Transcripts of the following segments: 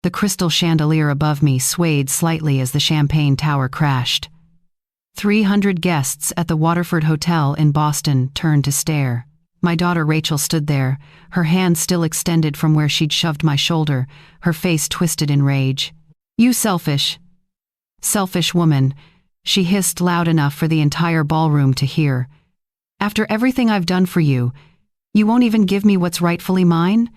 The crystal chandelier above me swayed slightly as the champagne tower crashed. 300 guests at the Waterford Hotel in Boston turned to stare. My daughter Rachel stood there, her hand still extended from where she'd shoved my shoulder, her face twisted in rage. "You selfish woman," she hissed loud enough for the entire ballroom to hear. "After everything I've done for you, you won't even give me what's rightfully mine?"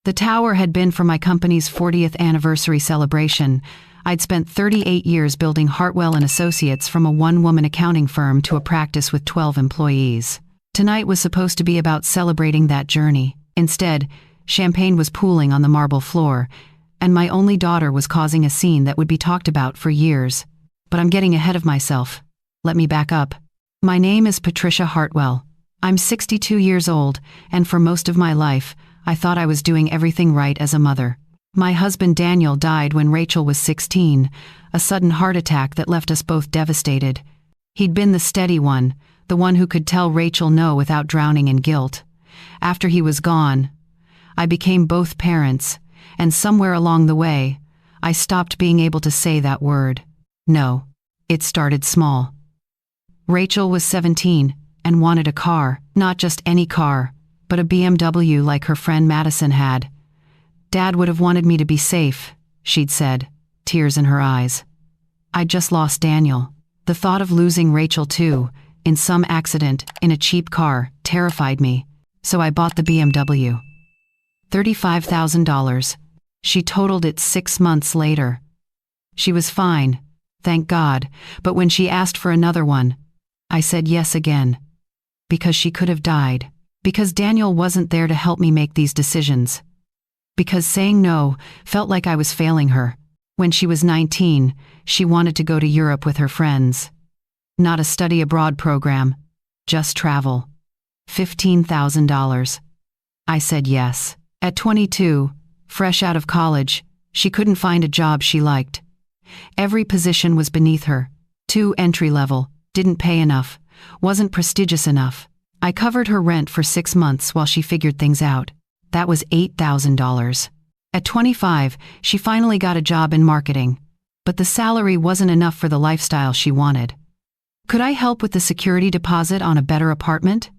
The tower had been for my company's 40th anniversary celebration. I'd spent 38 years building Hartwell & Associates from a one-woman accounting firm to a practice with 12 employees. Tonight was supposed to be about celebrating that journey. Instead, champagne was pooling on the marble floor, and my only daughter was causing a scene that would be talked about for years. But I'm getting ahead of myself. Let me back up. My name is Patricia Hartwell. I'm 62 years old, and for most of my life, I thought I was doing everything right as a mother. My husband Daniel died when Rachel was 16, a sudden heart attack that left us both devastated. He'd been the steady one, the one who could tell Rachel no without drowning in guilt. After he was gone, I became both parents, and somewhere along the way, I stopped being able to say that word. No, it started small. Rachel was 17 and wanted a car, not just any car, but a BMW like her friend Madison had. "Dad would have wanted me to be safe," she'd said, tears in her eyes. I'd just lost Daniel. The thought of losing Rachel too, in some accident, in a cheap car, terrified me. So I bought the BMW. $35,000. She totaled it 6 months later. She was fine, thank God, but when she asked for another one, I said yes again. Because she could have died. Because Daniel wasn't there to help me make these decisions. Because saying no felt like I was failing her. When she was 19, she wanted to go to Europe with her friends. Not a study abroad program, just travel. $15,000. I said yes. At 22, fresh out of college, she couldn't find a job she liked. Every position was beneath her. Too entry-level, didn't pay enough, wasn't prestigious enough. I covered her rent for 6 months while she figured things out. That was $8,000. At 25, she finally got a job in marketing, but the salary wasn't enough for the lifestyle she wanted. Could I help with the security deposit on a better apartment?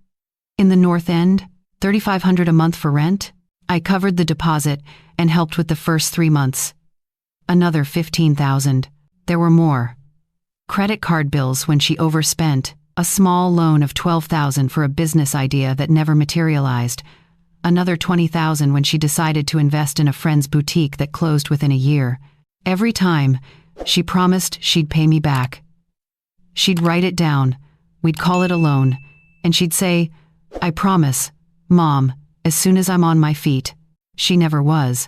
In the North End, $3,500 a month for rent? I covered the deposit and helped with the first 3 months. Another $15,000. There were more. Credit card bills when she overspent, a small loan of $12,000 for a business idea that never materialized, another $20,000 when she decided to invest in a friend's boutique that closed within a year. Every time, she promised she'd pay me back. She'd write it down, we'd call it a loan, and she'd say, "I promise, Mom, as soon as I'm on my feet." She never was.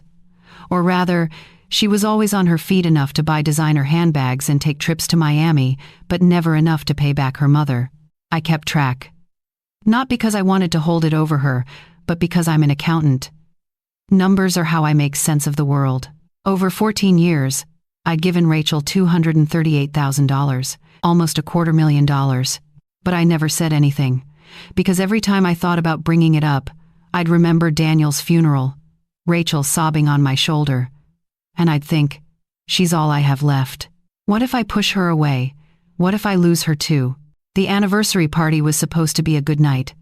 Or rather, she was always on her feet enough to buy designer handbags and take trips to Miami, but never enough to pay back her mother. I kept track. Not because I wanted to hold it over her, but because I'm an accountant. Numbers are how I make sense of the world. Over 14 years, I'd given Rachel $238,000, almost $250,000. But I never said anything, because every time I thought about bringing it up, I'd remember Daniel's funeral, Rachel sobbing on my shoulder, and I'd think, she's all I have left. What if I push her away? What if I lose her too? The anniversary party was supposed to be a good night.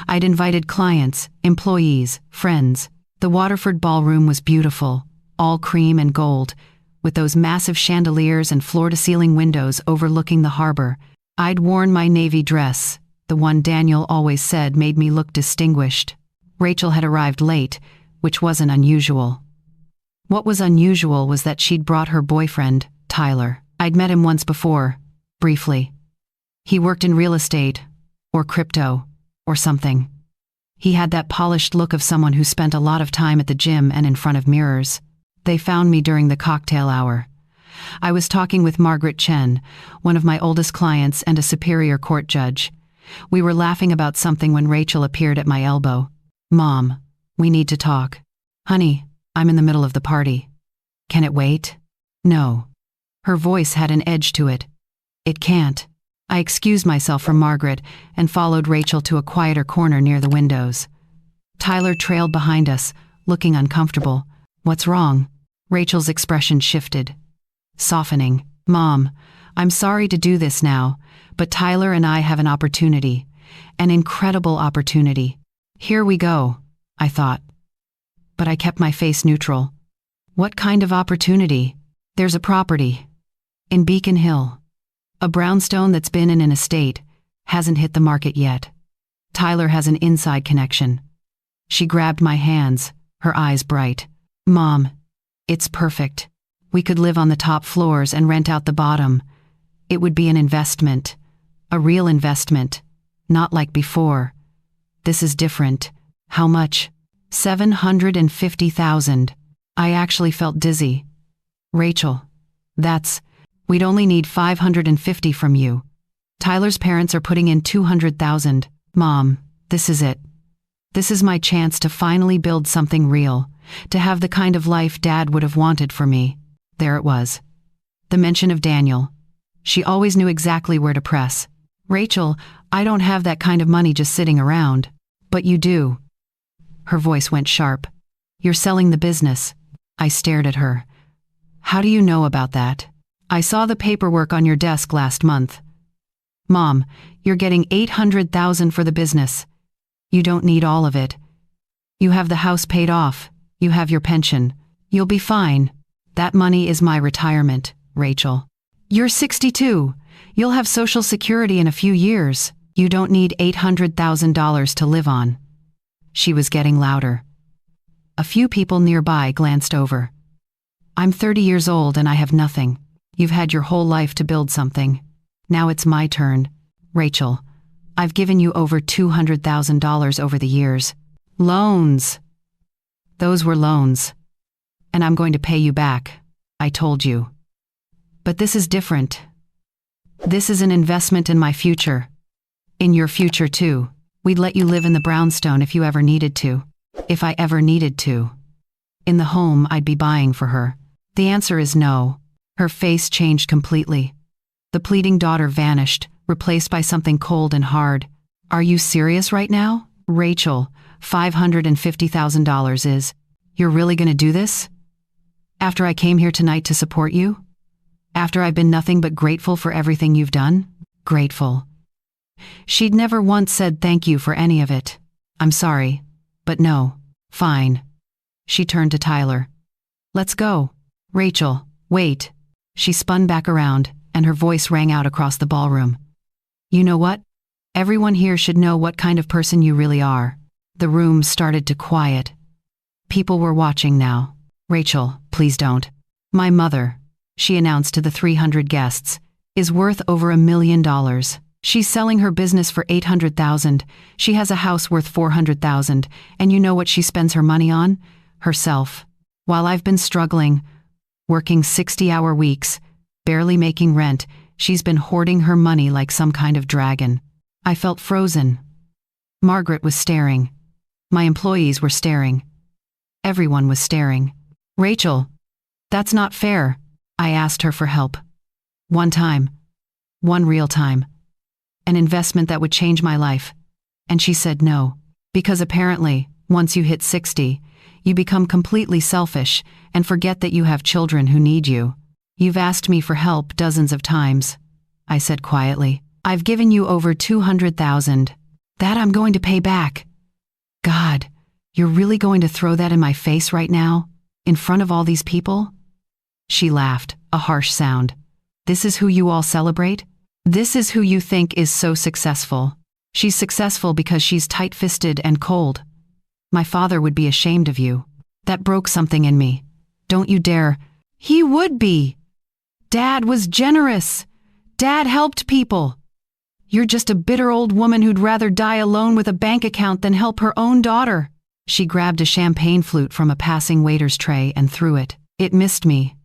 I'd invited clients, employees, friends. The Waterford ballroom was beautiful, all cream and gold, with those massive chandeliers and floor-to-ceiling windows overlooking the harbor. I'd worn my navy dress, the one Daniel always said made me look distinguished. Rachel had arrived late, which wasn't unusual. What was unusual was that she'd brought her boyfriend, Tyler. I'd met him once before, briefly. He worked in real estate, or crypto, or something. He had that polished look of someone who spent a lot of time at the gym and in front of mirrors. They found me during the cocktail hour. I was talking with Margaret Chen, one of my oldest clients and a superior court judge. We were laughing about something when Rachel appeared at my elbow. "Mom, we need to talk." "Honey, I'm in the middle of the party. Can it wait?" "No." Her voice had an edge to it. "It can't." I excused myself from Margaret and followed Rachel to a quieter corner near the windows. Tyler trailed behind us, looking uncomfortable. "What's wrong?" Rachel's expression shifted, softening. Mom, I'm sorry to do this now, but Tyler and I have an opportunity. An incredible opportunity. Here we go, I thought. But I kept my face neutral. What kind of opportunity? There's a property. In Beacon Hill. A brownstone that's been in an estate, hasn't hit the market yet. Tyler has an inside connection. She grabbed my hands, her eyes bright. Mom, it's perfect. We could live on the top floors and rent out the bottom. It would be an investment. A real investment. Not like before. This is different. How much? $750,000. I actually felt dizzy. Rachel, we'd only need $550 from you. Tyler's parents are putting in $200,000. Mom, this is it. This is my chance to finally build something real, to have the kind of life Dad would have wanted for me. There it was. The mention of Daniel. She always knew exactly where to press. Rachel, I don't have that kind of money just sitting around. But you do. Her voice went sharp. You're selling the business. I stared at her. How do you know about that? I saw the paperwork on your desk last month. Mom, you're getting $800,000 for the business. You don't need all of it. You have the house paid off. You have your pension. You'll be fine. That money is my retirement, Rachel. You're 62. You'll have Social Security in a few years. You don't need $800,000 to live on. She was getting louder. A few people nearby glanced over. I'm 30 years old and I have nothing. You've had your whole life to build something. Now it's my turn. Rachel, I've given you over $200,000 over the years. Loans. Those were loans. And I'm going to pay you back. I told you. But this is different. This is an investment in my future. In your future, too. We'd let you live in the brownstone if you ever needed to. If I ever needed to. In the home I'd be buying for her. The answer is no. Her face changed completely. The pleading daughter vanished, replaced by something cold and hard. Are you serious right now? Rachel, $550,000 is. You're really gonna do this? After I came here tonight to support you? After I've been nothing but grateful for everything you've done? Grateful. She'd never once said thank you for any of it. I'm sorry, but no. Fine. She turned to Tyler. Let's go. Rachel, wait. She spun back around, and her voice rang out across the ballroom. You know what? Everyone here should know what kind of person you really are. The room started to quiet. People were watching now. Rachel, please don't. My mother, she announced to the 300 guests, is worth over $1 million. She's selling her business for $800,000. She has a house worth $400,000. And you know what she spends her money on? Herself. While I've been struggling, working 60-hour weeks, barely making rent, she's been hoarding her money like some kind of dragon. I felt frozen. Margaret was staring. My employees were staring. Everyone was staring. Rachel, that's not fair. I asked her for help. One time. One real time. An investment that would change my life. And she said no. Because apparently, once you hit 60, you become completely selfish and forget that you have children who need you. You've asked me for help dozens of times. I said quietly. I've given you over $200,000. That I'm going to pay back. God, you're really going to throw that in my face right now? In front of all these people? She laughed, a harsh sound. This is who you all celebrate? This is who you think is so successful. She's successful because she's tight-fisted and cold. My father would be ashamed of you. That broke something in me. Don't you dare. He would be. Dad was generous. Dad helped people. You're just a bitter old woman who'd rather die alone with a bank account than help her own daughter. She grabbed a champagne flute from a passing waiter's tray and threw it. It missed me,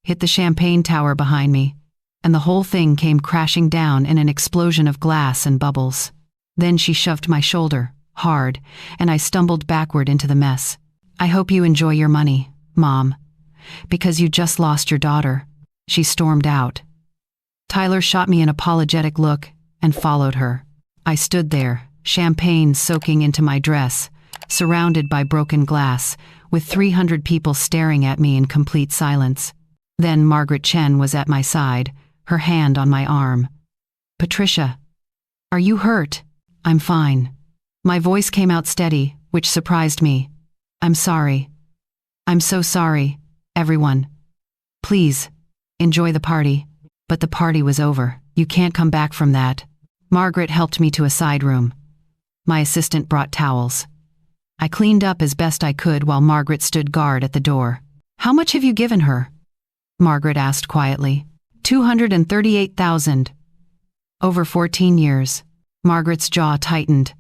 hit the champagne tower behind me, and the whole thing came crashing down in an explosion of glass and bubbles. Then she shoved my shoulder, hard, and I stumbled backward into the mess. I hope you enjoy your money, Mom, because you just lost your daughter. She stormed out. Tyler shot me an apologetic look and followed her. I stood there, champagne soaking into my dress, surrounded by broken glass, with 300 people staring at me in complete silence. Then Margaret Chen was at my side, her hand on my arm. "Patricia, are you hurt?" "I'm fine." My voice came out steady, which surprised me. "I'm sorry. I'm so sorry, everyone. Please, enjoy the party." But the party was over. "You can't come back from that." Margaret helped me to a side room. My assistant brought towels. I cleaned up as best I could while Margaret stood guard at the door. "How much have you given her?" Margaret asked quietly. $238,000. Over 14 years. Margaret's jaw tightened.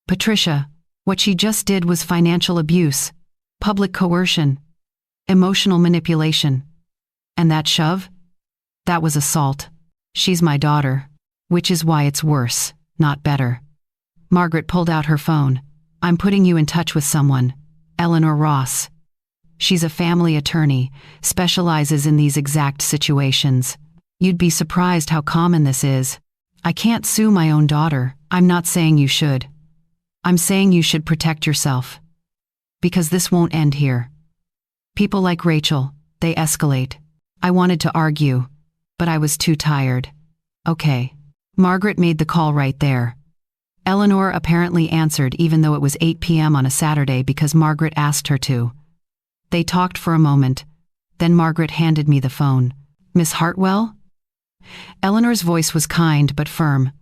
"Patricia, what she just did was financial abuse, public coercion, emotional manipulation. And that shove? That was assault. She's my daughter, which is why it's worse, not better." Margaret pulled out her phone. "I'm putting you in touch with someone, Eleanor Ross. She's a family attorney, specializes in these exact situations. You'd be surprised how common this is. I can't sue my own daughter. I'm not saying you should. I'm saying you should protect yourself. Because this won't end here. People like Rachel, they escalate." I wanted to argue, but I was too tired. "Okay." Margaret made the call right there. Eleanor apparently answered even though it was 8 p.m. on a Saturday because Margaret asked her to. They talked for a moment. Then Margaret handed me the phone. "Miss Hartwell?" Eleanor's voice was kind but firm.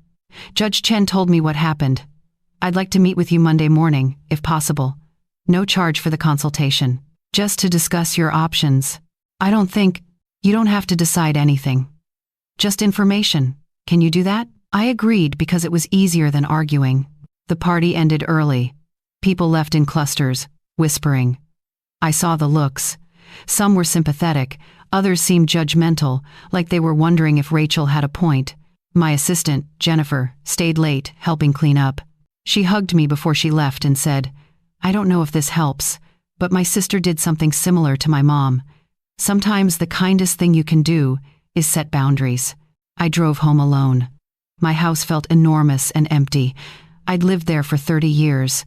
"Judge Chen told me what happened. I'd like to meet with you Monday morning, if possible. No charge for the consultation. Just to discuss your options. I don't think you don't have to decide anything. Just information. Can you do that?" I agreed because it was easier than arguing. The party ended early. People left in clusters, whispering. I saw the looks. Some were sympathetic, others seemed judgmental, like they were wondering if Rachel had a point. My assistant, Jennifer, stayed late, helping clean up. She hugged me before she left and said, "I don't know if this helps, but my sister did something similar to my mom. Sometimes the kindest thing you can do is set boundaries." I drove home alone. My house felt enormous and empty. I'd lived there for 30 years.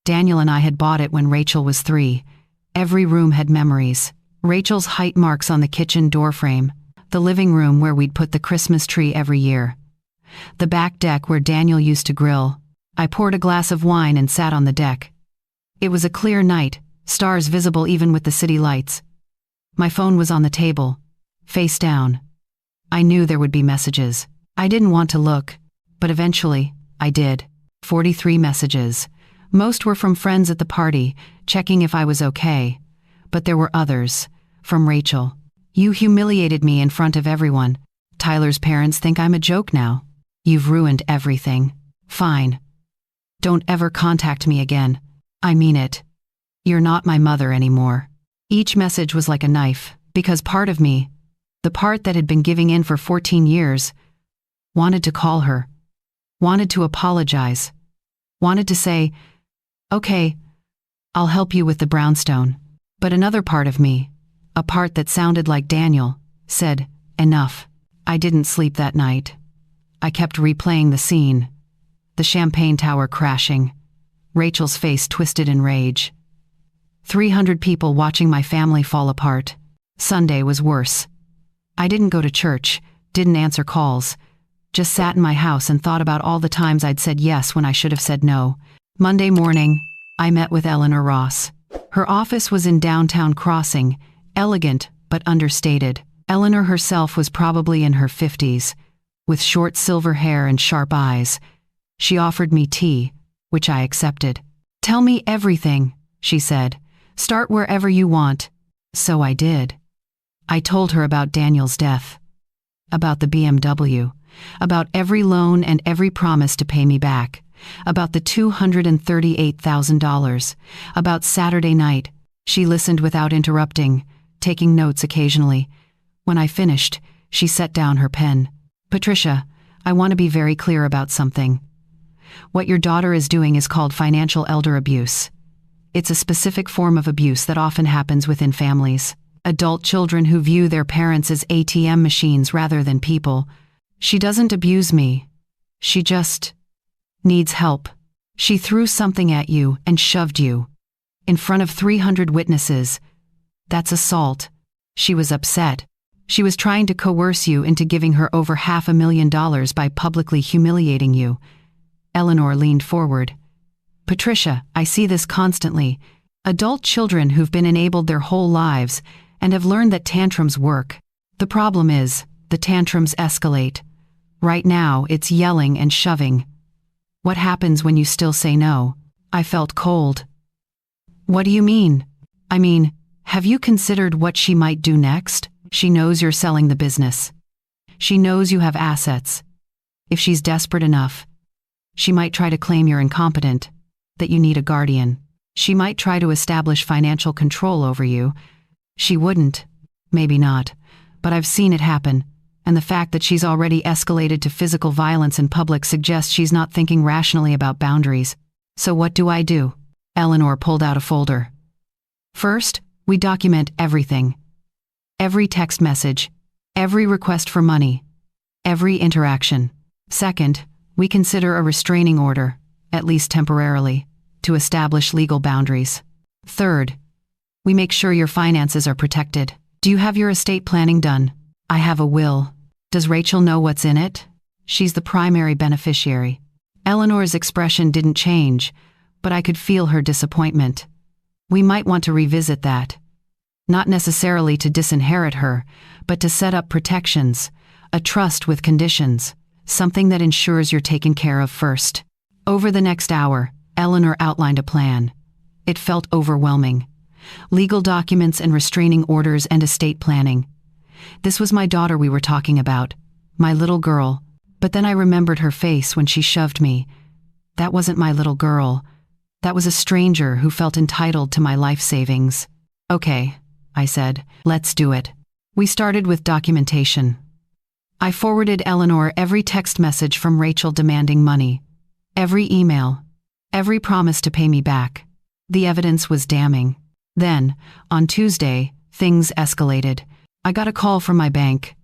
Daniel and I had bought it when Rachel was 3. Every room had memories. Rachel's height marks on the kitchen doorframe, the living room where we'd put the Christmas tree every year, the back deck where Daniel used to grill. I poured a glass of wine and sat on the deck. It was a clear night, stars visible even with the city lights. My phone was on the table, face down. I knew there would be messages. I didn't want to look, but eventually, I did. 43 messages. Most were from friends at the party, checking if I was okay. But there were others. From Rachel. "You humiliated me in front of everyone. Tyler's parents think I'm a joke now. You've ruined everything. Fine. Don't ever contact me again. I mean it. You're not my mother anymore." Each message was like a knife, because part of me, the part that had been giving in for 14 years, wanted to call her, wanted to apologize, wanted to say, "Okay, I'll help you with the brownstone." But another part of me, a part that sounded like Daniel, said, "Enough." I didn't sleep that night. I kept replaying the scene, the champagne tower crashing, Rachel's face twisted in rage. 300 people watching my family fall apart. Sunday was worse. I didn't go to church, didn't answer calls, just sat in my house and thought about all the times I'd said yes when I should have said no. Monday morning, I met with Eleanor Ross. Her office was in downtown Crossing, elegant but understated. Eleanor herself was probably in her 50s, with short silver hair and sharp eyes. She offered me tea, which I accepted. "Tell me everything," she said. "Start wherever you want." So I did. I told her about Daniel's death, about the BMW, about every loan and every promise to pay me back, about the $238,000, about Saturday night. She listened without interrupting, taking notes occasionally. When I finished, she set down her pen. "Patricia, I want to be very clear about something. What your daughter is doing is called financial elder abuse. It's a specific form of abuse that often happens within families. Adult children who view their parents as ATM machines rather than people. She doesn't abuse me. She just needs help. She threw something at you and shoved you. In front of 300 witnesses. That's assault. She was upset. She was trying to coerce you into giving her over $500,000 by publicly humiliating you. Eleanor leaned forward. Patricia, I see this constantly. Adult children who've been enabled their whole lives and have learned that tantrums work. The problem is, the tantrums escalate. Right now, it's yelling and shoving. What happens when you still say no? I felt cold. What do you mean? I mean, have you considered what she might do next? She knows you're selling the business. She knows you have assets. If she's desperate enough, she might try to claim you're incompetent, that you need a guardian. She might try to establish financial control over you. She wouldn't. Maybe not. But I've seen it happen, and the fact that she's already escalated to physical violence in public suggests she's not thinking rationally about boundaries. So what do I do? Eleanor pulled out a folder. First, we document everything. Every text message, every request for money, every interaction. Second, we consider a restraining order, at least temporarily, to establish legal boundaries. Third, we make sure your finances are protected. Do you have your estate planning done? I have a will. Does Rachel know what's in it? She's the primary beneficiary. Eleanor's expression didn't change, but I could feel her disappointment. We might want to revisit that. Not necessarily to disinherit her, but to set up protections, a trust with conditions, something that ensures you're taken care of first. Over the next hour, Eleanor outlined a plan. It felt overwhelming. Legal documents and restraining orders and estate planning. This was my daughter we were talking about, my little girl, but then I remembered her face when she shoved me. That wasn't my little girl. That was a stranger who felt entitled to my life savings. Okay, I said, let's do it. We started with documentation. I forwarded Eleanor every text message from Rachel demanding money, every email, every promise to pay me back. The evidence was damning. Then, on Tuesday, things escalated. I got a call from my bank.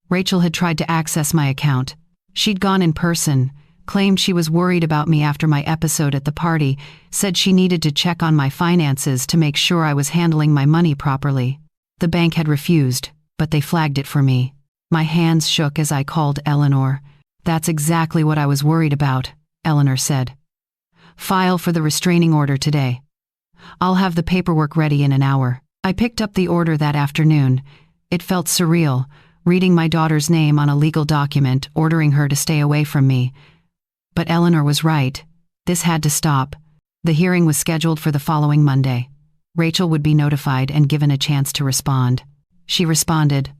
Rachel had tried to access my account. She'd gone in person, claimed she was worried about me after my episode at the party, said she needed to check on my finances to make sure I was handling my money properly. The bank had refused, but they flagged it for me. My hands shook as I called Eleanor. That's exactly what I was worried about, Eleanor said. File for the restraining order today. I'll have the paperwork ready in an hour. I picked up the order that afternoon. It felt surreal, reading my daughter's name on a legal document, ordering her to stay away from me. But Eleanor was right. This had to stop. The hearing was scheduled for the following Monday. Rachel would be notified and given a chance to respond. She responded,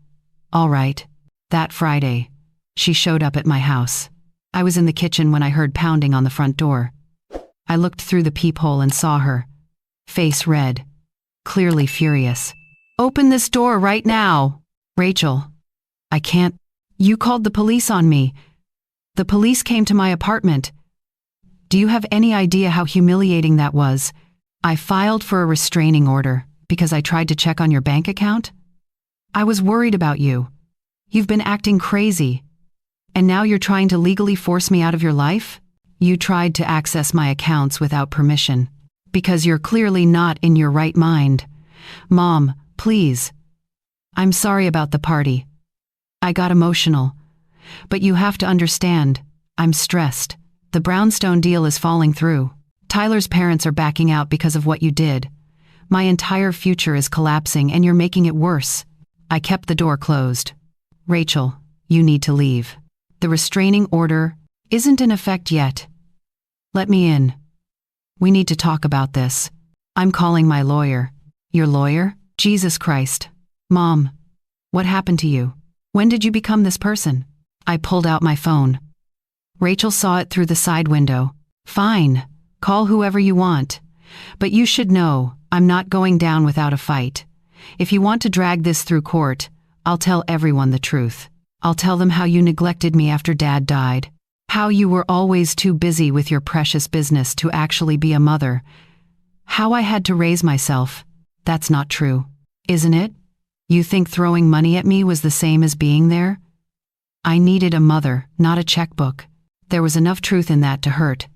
all right. That Friday, she showed up at my house. I was in the kitchen when I heard pounding on the front door. I looked through the peephole and saw her, face red, clearly furious. Open this door right now! Rachel, I can't. You called the police on me. The police came to my apartment. Do you have any idea how humiliating that was? I filed for a restraining order because I tried to check on your bank account. I was worried about you. You've been acting crazy. And now you're trying to legally force me out of your life? You tried to access my accounts without permission. Because you're clearly not in your right mind. Mom, please. I'm sorry about the party. I got emotional. But you have to understand, I'm stressed. The brownstone deal is falling through. Tyler's parents are backing out because of what you did. My entire future is collapsing and you're making it worse. I kept the door closed. Rachel, you need to leave. The restraining order isn't in effect yet. Let me in. We need to talk about this. I'm calling my lawyer. Your lawyer? Jesus Christ. Mom, what happened to you? When did you become this person? I pulled out my phone. Rachel saw it through the side window. Fine, call whoever you want. But you should know, I'm not going down without a fight. If you want to drag this through court, I'll tell everyone the truth. I'll tell them how you neglected me after Dad died. How you were always too busy with your precious business to actually be a mother. How I had to raise myself. That's not true, isn't it? You think throwing money at me was the same as being there? I needed a mother, not a checkbook. There was enough truth in that to hurt.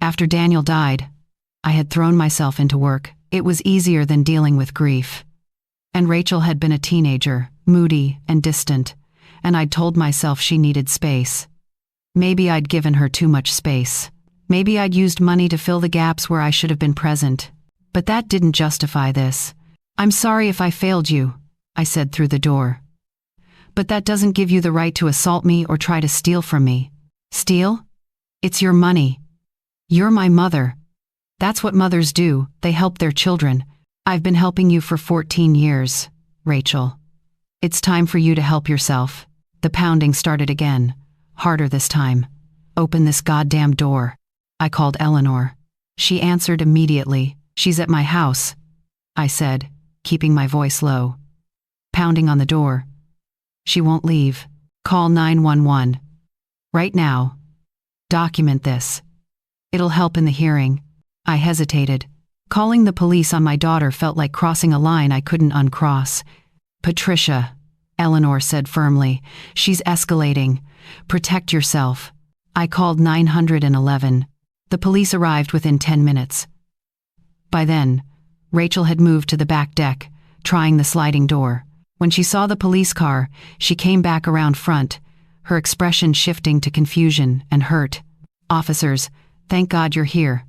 After Daniel died, I had thrown myself into work. It was easier than dealing with grief. And Rachel had been a teenager, moody and distant, and I'd told myself she needed space. Maybe I'd given her too much space. Maybe I'd used money to fill the gaps where I should have been present. But that didn't justify this. "I'm sorry if I failed you," I said through the door. "But that doesn't give you the right to assault me or try to steal from me." "Steal? It's your money. You're my mother. That's what mothers do, they help their children. I've been helping you for 14 years, Rachel. It's time for you to help yourself." The pounding started again, harder this time. "Open this goddamn door." I called Eleanor. She answered immediately. "She's at my house," I said, keeping my voice low. Pounding on the door. "She won't leave. Call 911. Right now. Document this. It'll help in the hearing." I hesitated. Calling the police on my daughter felt like crossing a line I couldn't uncross. "Patricia," Eleanor said firmly, "she's escalating. Protect yourself." I called 911. The police arrived within 10 minutes. By then, Rachel had moved to the back deck, trying the sliding door. When she saw the police car, she came back around front, her expression shifting to confusion and hurt. "Officers, thank God you're here.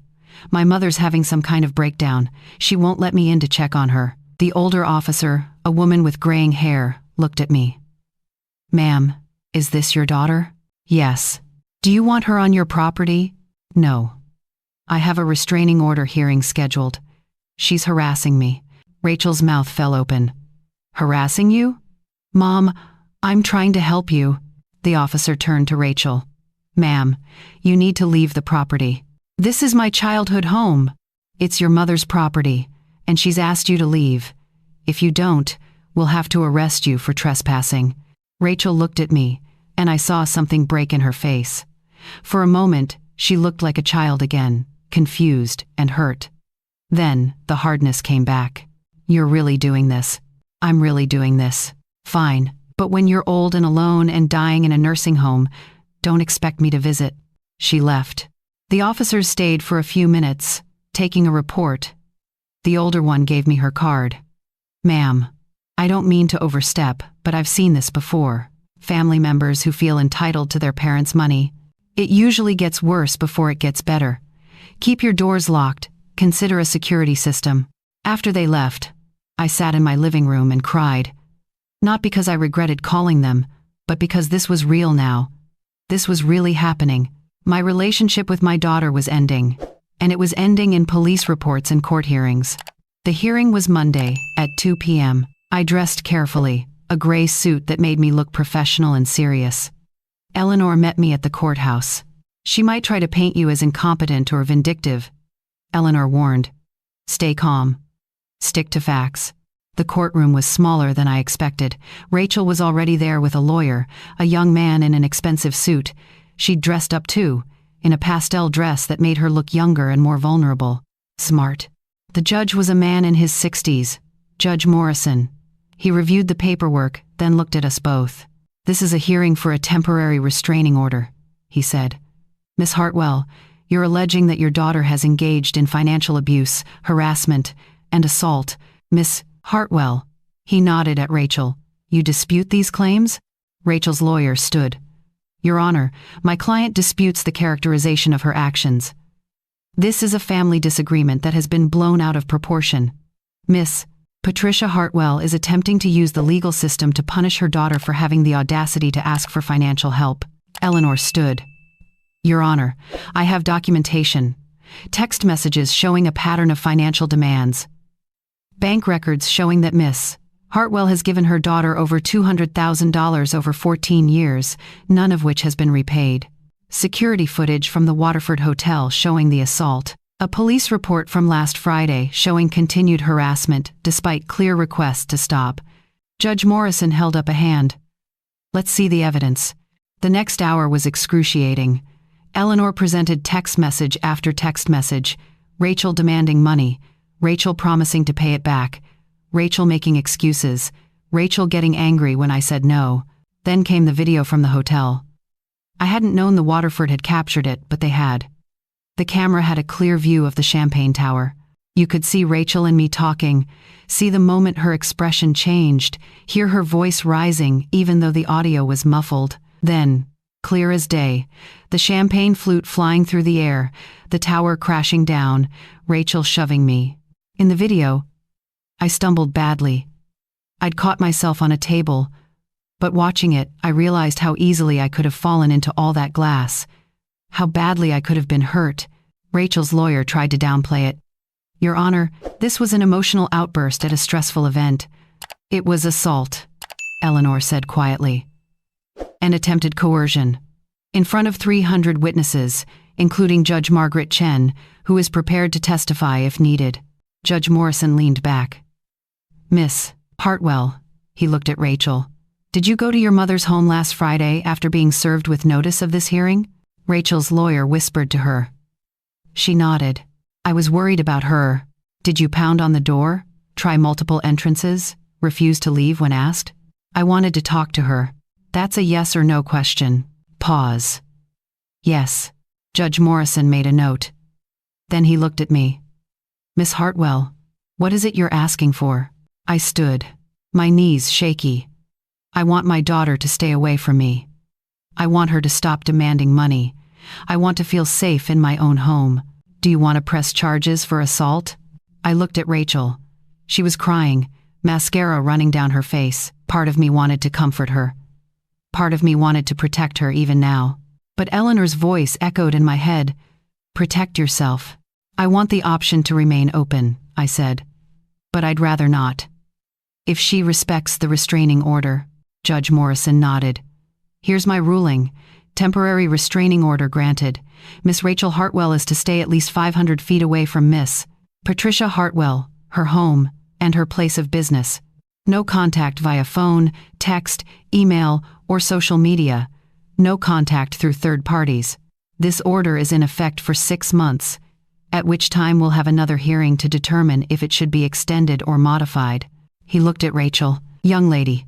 My mother's having some kind of breakdown. She won't let me in to check on her." The older officer, a woman with graying hair, looked at me. "Ma'am, is this your daughter?" "Yes." "Do you want her on your property?" "No. I have a restraining order hearing scheduled. She's harassing me." Rachel's mouth fell open. "Harassing you?" "Mom, I'm trying to help you." The officer turned to Rachel. "Ma'am, you need to leave the property. This is my childhood home. It's your mother's property, and she's asked you to leave. If you don't, we'll have to arrest you for trespassing." Rachel looked at me, and I saw something break in her face. For a moment, she looked like a child again, confused and hurt. Then, the hardness came back. "You're really doing this." "I'm really doing this." "Fine, but when you're old and alone and dying in a nursing home, don't expect me to visit." She left. The officers stayed for a few minutes, taking a report. The older one gave me her card. "Ma'am, I don't mean to overstep, but I've seen this before. Family members who feel entitled to their parents' money. It usually gets worse before it gets better. Keep your doors locked. Consider a security system." After they left, I sat in my living room and cried. Not because I regretted calling them, but because this was real now. This was really happening. My relationship with my daughter was ending, and it was ending in police reports and court hearings. The hearing was Monday, at 2 p.m. I dressed carefully, a gray suit that made me look professional and serious. Eleanor met me at the courthouse. "She might try to paint you as incompetent or vindictive," Eleanor warned. "Stay calm. Stick to facts." The courtroom was smaller than I expected. Rachel was already there with a lawyer, a young man in an expensive suit. She'd dressed up too, in a pastel dress that made her look younger and more vulnerable. Smart. The judge was a man in his 60s, Judge Morrison. He reviewed the paperwork, then looked at us both. "This is a hearing for a temporary restraining order," he said. "Miss Hartwell, you're alleging that your daughter has engaged in financial abuse, harassment, and assault. Miss Hartwell," he nodded at Rachel. "You dispute these claims?" Rachel's lawyer stood. "Your Honor, my client disputes the characterization of her actions. This is a family disagreement that has been blown out of proportion. Miss Patricia Hartwell is attempting to use the legal system to punish her daughter for having the audacity to ask for financial help." Eleanor stood. "Your Honor, I have documentation. Text messages showing a pattern of financial demands. Bank records showing that Miss Hartwell has given her daughter over $200,000 over 14 years, none of which has been repaid. Security footage from the Waterford Hotel showing the assault. A police report from last Friday showing continued harassment despite clear requests to stop." Judge Morrison held up a hand. "Let's see the evidence." The next hour was excruciating. Eleanor presented text message after text message, Rachel demanding money, Rachel promising to pay it back, Rachel making excuses, Rachel getting angry when I said no. Then came the video from the hotel. I hadn't known the Waterford had captured it, but they had. The camera had a clear view of the champagne tower. You could see Rachel and me talking, see the moment her expression changed, hear her voice rising even though the audio was muffled. Then, clear as day, the champagne flute flying through the air, the tower crashing down, Rachel shoving me. In the video, I stumbled badly. I'd caught myself on a table, but watching it, I realized how easily I could have fallen into all that glass, how badly I could have been hurt. Rachel's lawyer tried to downplay it. Your Honor, this was an emotional outburst at a stressful event. It was assault, Eleanor said quietly. And attempted coercion. In front of 300 witnesses, including Judge Margaret Chen, who is prepared to testify if needed. Judge Morrison leaned back. Miss Hartwell, he looked at Rachel. Did you go to your mother's home last Friday after being served with notice of this hearing? Rachel's lawyer whispered to her. She nodded. I was worried about her. Did you pound on the door? Try multiple entrances? Refuse to leave when asked? I wanted to talk to her. That's a yes or no question. Pause. Yes. Judge Morrison made a note. Then he looked at me. Miss Hartwell, what is it you're asking for? I stood, my knees shaky. I want my daughter to stay away from me. I want her to stop demanding money. I want to feel safe in my own home. Do you want to press charges for assault? I looked at Rachel. She was crying, mascara running down her face. Part of me wanted to comfort her. Part of me wanted to protect her even now. But Eleanor's voice echoed in my head. Protect yourself. I want the option to remain open, I said. But I'd rather not. If she respects the restraining order. Judge Morrison nodded. Here's my ruling. Temporary restraining order granted. Miss Rachel Hartwell is to stay at least 500 feet away from Miss Patricia Hartwell, her home, and her place of business. No contact via phone, text, email, or social media. No contact through third parties. This order is in effect for 6 months, at which time we'll have another hearing to determine if it should be extended or modified. He looked at Rachel. Young lady,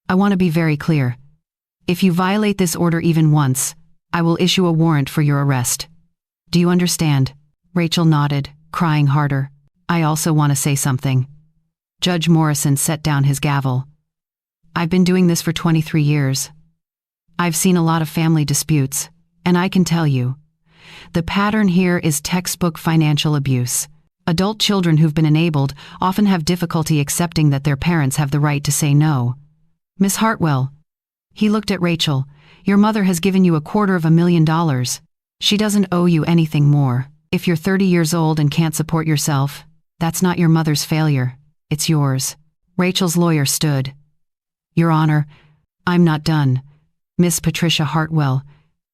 I want to be very clear. If you violate this order even once, I will issue a warrant for your arrest. Do you understand? Rachel nodded, crying harder. I also want to say something. Judge Morrison set down his gavel. I've been doing this for 23 years. I've seen a lot of family disputes, and I can tell you, the pattern here is textbook financial abuse. Adult children who've been enabled often have difficulty accepting that their parents have the right to say no. Miss Hartwell, he looked at Rachel, your mother has given you $250,000. She doesn't owe you anything more. If you're 30 years old and can't support yourself, that's not your mother's failure, it's yours. Rachel's lawyer stood. Your Honor, I'm not done. Miss Patricia Hartwell,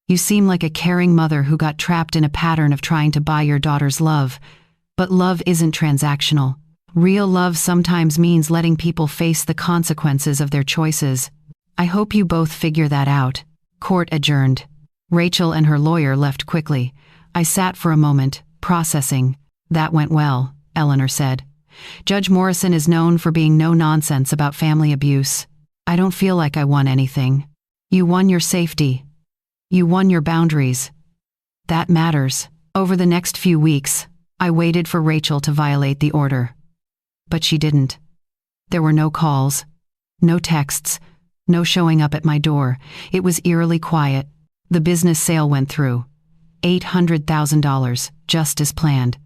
you seem like a caring mother who got trapped in a pattern of trying to buy your daughter's love. But love isn't transactional. Real love sometimes means letting people face the consequences of their choices. I hope you both figure that out. Court adjourned. Rachel and her lawyer left quickly. I sat for a moment, processing. That went well, Eleanor said. Judge Morrison is known for being no nonsense about family abuse. I don't feel like I won anything. You won your safety. You won your boundaries. That matters. Over the next few weeks, I waited for Rachel to violate the order. But she didn't. There were no calls, no texts, no showing up at my door. It was eerily quiet. The business sale went through. $800,000, just as planned.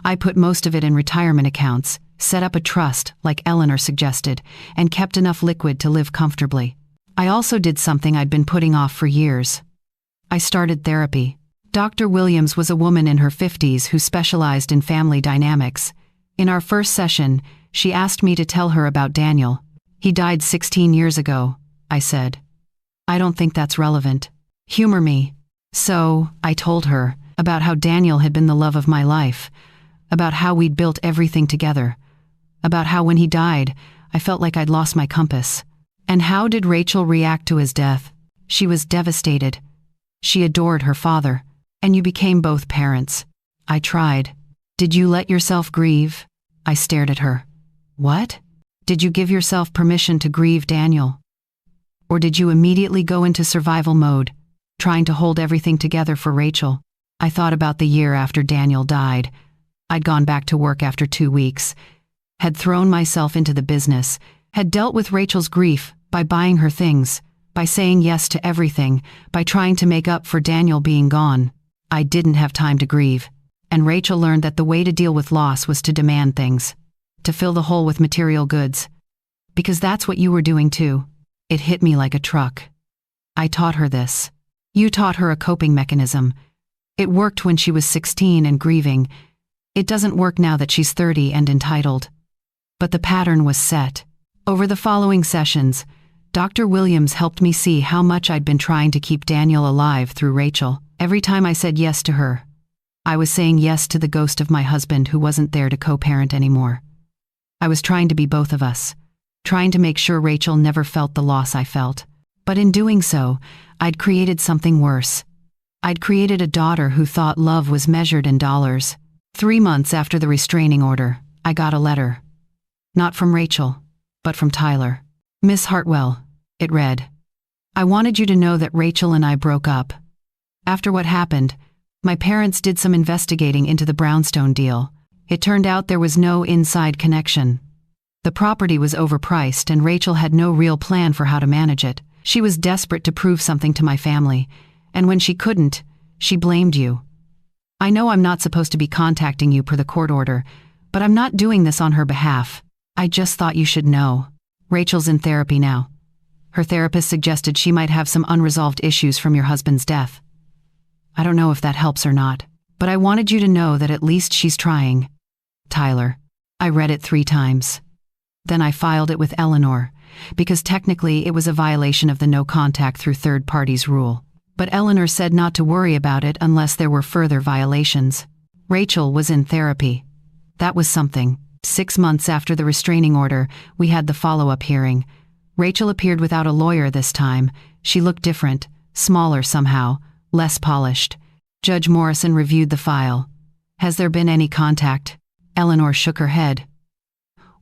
I put most of it in retirement accounts, set up a trust, like Eleanor suggested, and kept enough liquid to live comfortably. I also did something I'd been putting off for years. I started therapy. Dr. Williams was a woman in her 50s who specialized in family dynamics. In our first session, she asked me to tell her about Daniel. He died 16 years ago, I said. I don't think that's relevant. Humor me. So, I told her about how Daniel had been the love of my life, about how we'd built everything together, about how when he died, I felt like I'd lost my compass. And how did Rachel react to his death? She was devastated. She adored her father. And you became both parents. I tried. Did you let yourself grieve? I stared at her. What? Did you give yourself permission to grieve Daniel? Or did you immediately go into survival mode, trying to hold everything together for Rachel? I thought about the year after Daniel died. I'd gone back to work after 2 weeks, had thrown myself into the business, had dealt with Rachel's grief by buying her things, by saying yes to everything, by trying to make up for Daniel being gone. I didn't have time to grieve, and Rachel learned that the way to deal with loss was to demand things, to fill the hole with material goods. Because that's what you were doing too. It hit me like a truck. I taught her this. You taught her a coping mechanism. It worked when she was 16 and grieving. It doesn't work now that she's 30 and entitled. But the pattern was set. Over the following sessions, Dr. Williams helped me see how much I'd been trying to keep Daniel alive through Rachel. Every time I said yes to her, I was saying yes to the ghost of my husband who wasn't there to co-parent anymore. I was trying to be both of us, trying to make sure Rachel never felt the loss I felt. But in doing so, I'd created something worse. I'd created a daughter who thought love was measured in dollars. 3 months after the restraining order, I got a letter. Not from Rachel, but from Tyler. Miss Hartwell, it read. I wanted you to know that Rachel and I broke up. After what happened, my parents did some investigating into the brownstone deal. It turned out there was no inside connection. The property was overpriced and Rachel had no real plan for how to manage it. She was desperate to prove something to my family, and when she couldn't, she blamed you. I know I'm not supposed to be contacting you per the court order, but I'm not doing this on her behalf. I just thought you should know. Rachel's in therapy now. Her therapist suggested she might have some unresolved issues from your husband's death. I don't know if that helps or not, but I wanted you to know that at least she's trying. Tyler. I read it 3 times. Then I filed it with Eleanor, because technically it was a violation of the no contact through third parties rule. But Eleanor said not to worry about it unless there were further violations. Rachel was in therapy. That was something. 6 months after the restraining order, we had the follow-up hearing. Rachel appeared without a lawyer this time. She looked different, smaller somehow, less polished. Judge Morrison reviewed the file. Has there been any contact? Eleanor shook her head.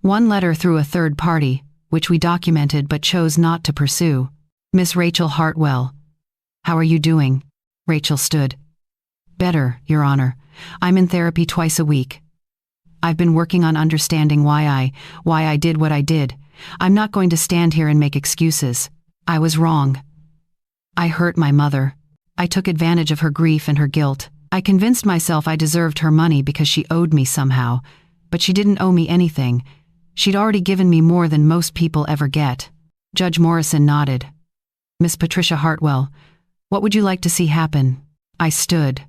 One letter through a third party, which we documented but chose not to pursue. Miss Rachel Hartwell. How are you doing? Rachel stood. Better, Your Honor. I'm in therapy twice a week. I've been working on understanding why I did what I did. I'm not going to stand here and make excuses. I was wrong. I hurt my mother. I took advantage of her grief and her guilt. I convinced myself I deserved her money because she owed me somehow, but she didn't owe me anything. She'd already given me more than most people ever get. Judge Morrison nodded. Miss Patricia Hartwell, what would you like to see happen? I stood.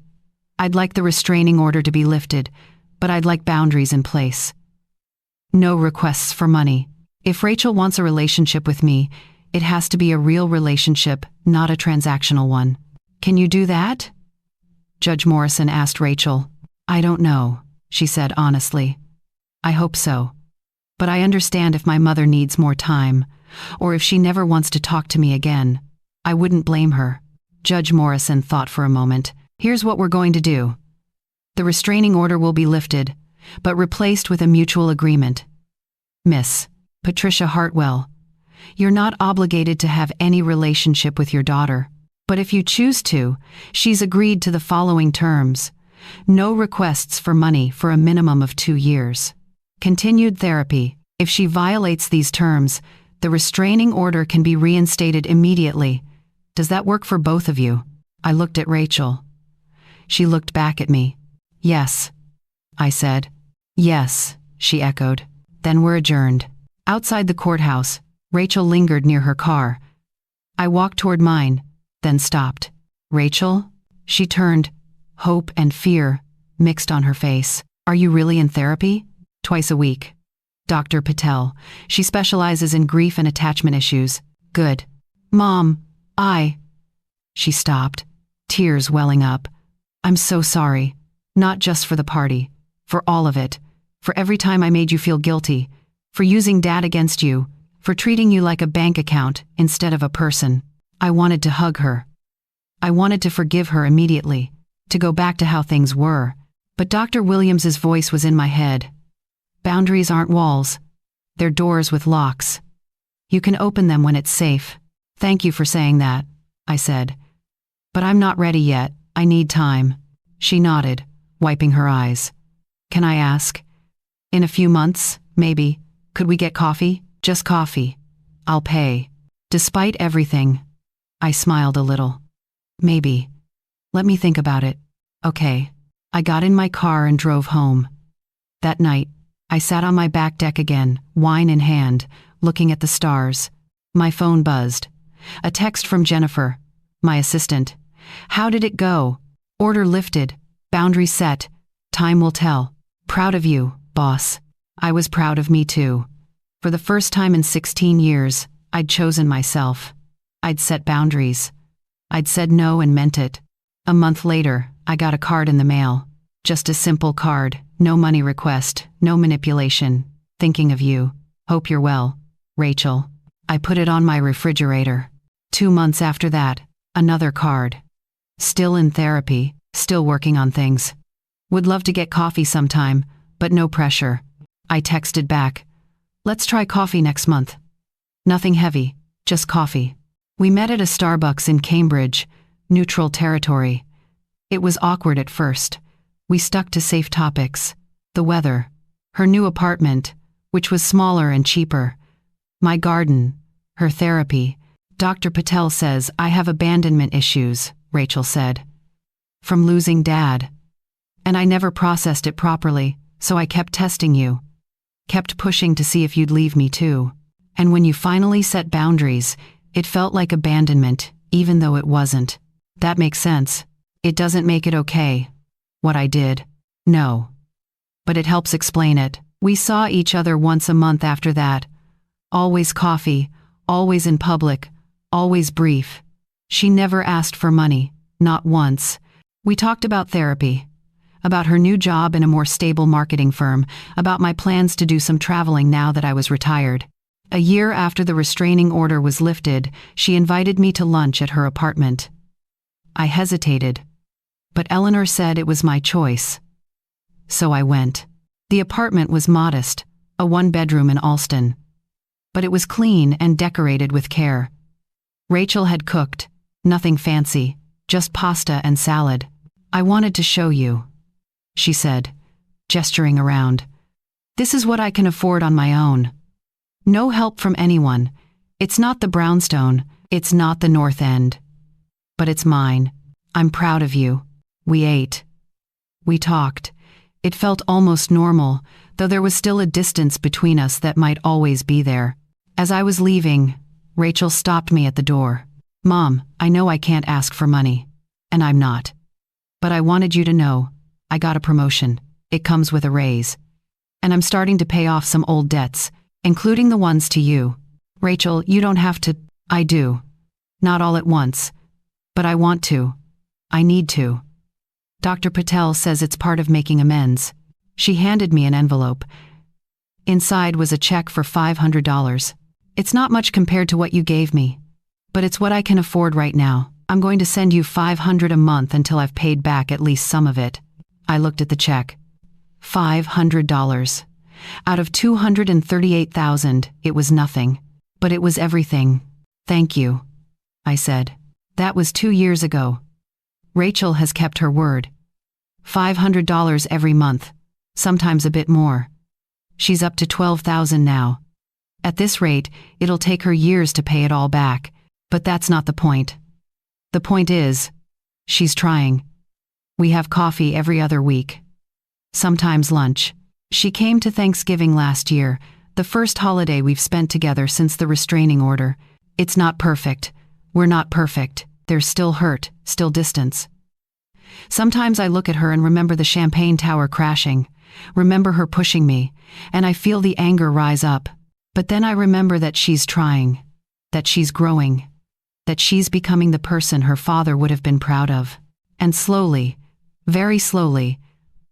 I'd like the restraining order to be lifted, but I'd like boundaries in place. No requests for money. If Rachel wants a relationship with me, it has to be a real relationship, not a transactional one. Can you do that? Judge Morrison asked Rachel. I don't know, she said honestly. I hope so. But I understand if my mother needs more time, or if she never wants to talk to me again. I wouldn't blame her. Judge Morrison thought for a moment. Here's what we're going to do. The restraining order will be lifted, but replaced with a mutual agreement. Miss Patricia Hartwell, you're not obligated to have any relationship with your daughter, but if you choose to, she's agreed to the following terms. No requests for money for a minimum of 2 years. Continued therapy. If she violates these terms, the restraining order can be reinstated immediately. Does that work for both of you? I looked at Rachel. She looked back at me. Yes, I said. Yes, she echoed. Then we're adjourned. Outside the courthouse, Rachel lingered near her car. I walked toward mine, then stopped. Rachel? She turned, hope and fear mixed on her face. Are you really in therapy? Twice a week. Dr. Patel. She specializes in grief and attachment issues. Good. Mom, She stopped, tears welling up. I'm so sorry. Not just for the party. For all of it. For every time I made you feel guilty. For using Dad against you. For treating you like a bank account instead of a person. I wanted to hug her. I wanted to forgive her immediately. To go back to how things were. But Dr. Williams's voice was in my head. Boundaries aren't walls. They're doors with locks. You can open them when it's safe. Thank you for saying that, I said. But I'm not ready yet. I need time. She nodded, wiping her eyes. Can I ask? In a few months, maybe. Could we get coffee? Just coffee. I'll pay. Despite everything, I smiled a little. Maybe. Let me think about it. Okay. I got in my car and drove home. That night, I sat on my back deck again, wine in hand, looking at the stars. My phone buzzed. A text from Jennifer, my assistant. How did it go? Order lifted. Boundary set. Time will tell. Proud of you, boss. I was proud of me too. For the first time in 16 years, I'd chosen myself. I'd set boundaries. I'd said no and meant it. A month later, I got a card in the mail. Just a simple card, no money request, no manipulation. Thinking of you. Hope you're well, Rachel. I put it on my refrigerator. 2 months after that, another card. Still in therapy, still working on things. Would love to get coffee sometime, but no pressure. I texted back. Let's try coffee next month. Nothing heavy, just coffee. We met at a Starbucks in Cambridge, neutral territory. It was awkward at first. We stuck to safe topics. The weather, her new apartment, which was smaller and cheaper, my garden, her therapy. Dr. Patel says I have abandonment issues, Rachel said. From losing Dad. And I never processed it properly, so I kept testing you. Kept pushing to see if you'd leave me too. And when you finally set boundaries, it felt like abandonment, even though it wasn't. That makes sense. It doesn't make it okay. What I did. No. But it helps explain it. We saw each other once a month after that. Always coffee, always in public, always brief. She never asked for money, not once. We talked about therapy, about her new job in a more stable marketing firm, about my plans to do some traveling now that I was retired. A year after the restraining order was lifted, she invited me to lunch at her apartment. I hesitated, but Eleanor said it was my choice. So I went. The apartment was modest, a 1-bedroom in Alston. But it was clean and decorated with care. Rachel had cooked, nothing fancy, just pasta and salad. I wanted to show you, she said, gesturing around. This is what I can afford on my own. No help from anyone. It's not the brownstone, it's not the North End. But it's mine. I'm proud of you. We ate. We talked. It felt almost normal, though there was still a distance between us that might always be there. As I was leaving, Rachel stopped me at the door. Mom, I know I can't ask for money. And I'm not. But I wanted you to know, I got a promotion. It comes with a raise. And I'm starting to pay off some old debts, including the ones to you. Rachel, you don't have to. I do. Not all at once. But I want to. I need to. Dr. Patel says it's part of making amends. She handed me an envelope. Inside was a check for $500. It's not much compared to what you gave me, but it's what I can afford right now. I'm going to send you $500 a month until I've paid back at least some of it. I looked at the check. $500. Out of $238,000, it was nothing. But it was everything. Thank you, I said. That was 2 years ago. Rachel has kept her word. $500 every month, sometimes a bit more. She's up to $12,000 now. At this rate, it'll take her years to pay it all back, but that's not the point. The point is, she's trying. We have coffee every other week. Sometimes lunch. She came to Thanksgiving last year, the first holiday we've spent together since the restraining order. It's not perfect. We're not perfect. There's still hurt, still distance. Sometimes I look at her and remember the champagne tower crashing, remember her pushing me, and I feel the anger rise up. But then I remember that she's trying, that she's growing, that she's becoming the person her father would have been proud of. And slowly, very slowly,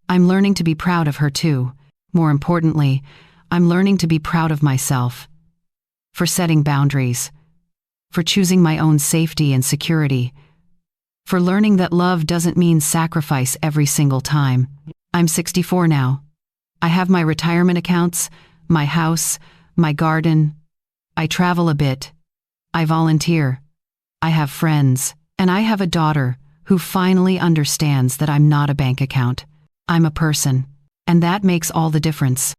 I'm learning to be proud of her too. More importantly, I'm learning to be proud of myself. For setting boundaries. For choosing my own safety and security. For learning that love doesn't mean sacrifice every single time. I'm 64 now. I have my retirement accounts, my house, my garden. I travel a bit. I volunteer. I have friends. And I have a daughter who finally understands that I'm not a bank account. I'm a person. And that makes all the difference.